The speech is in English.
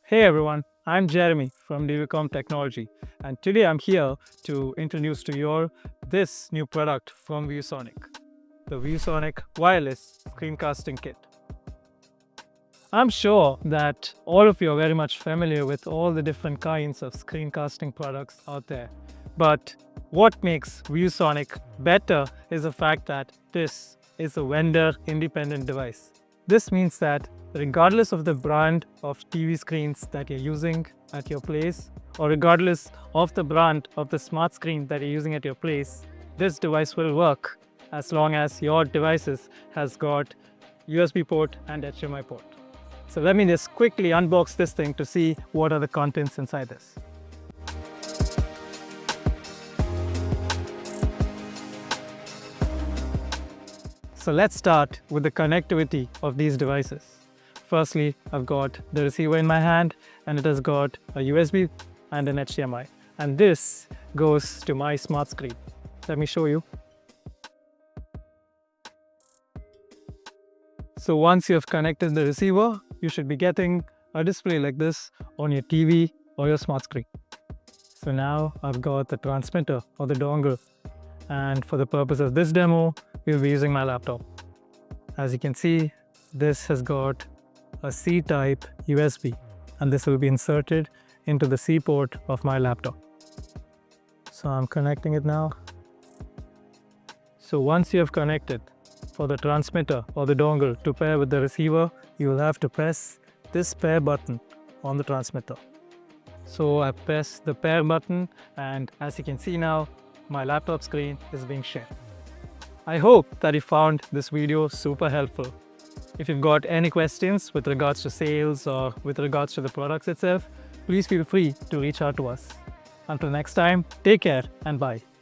Hey everyone, I'm Jeremy from DVCOM Technology, and today I'm here to introduce to you this new product from ViewSonic, the ViewSonic Wireless Screencasting Kit. I'm sure that all of you are very much familiar with all the different kinds of screencasting products out there, but what makes ViewSonic better is the fact that this is a vendor-independent device. This means that regardless of the brand of TV screens that you're using at your place, or regardless of the brand of the smart screen that you're using at your place, this device will work as long as your devices has got USB port and HDMI port. So let me just quickly unbox this thing to see what are the contents inside this. So let's start with the connectivity of these devices. Firstly, I've got the receiver in my hand and it has got a USB and an HDMI. And this goes to my smart screen. Let me show you. So once you have connected the receiver, you should be getting a display like this on your TV or your smart screen. So now I've got the transmitter or the dongle. And for the purpose of this demo, we'll be using my laptop. As you can see, this has got a C-type USB, and this will be inserted into the C port of my laptop. So I'm connecting it now. So once you have connected, for the transmitter or the dongle to pair with the receiver, you will have to press this pair button on the transmitter. So I press the pair button, and as you can see now, my laptop screen is being shared. I hope that you found this video super helpful. If you've got any questions with regards to sales or with regards to the products itself, please feel free to reach out to us. Until next time, take care and bye.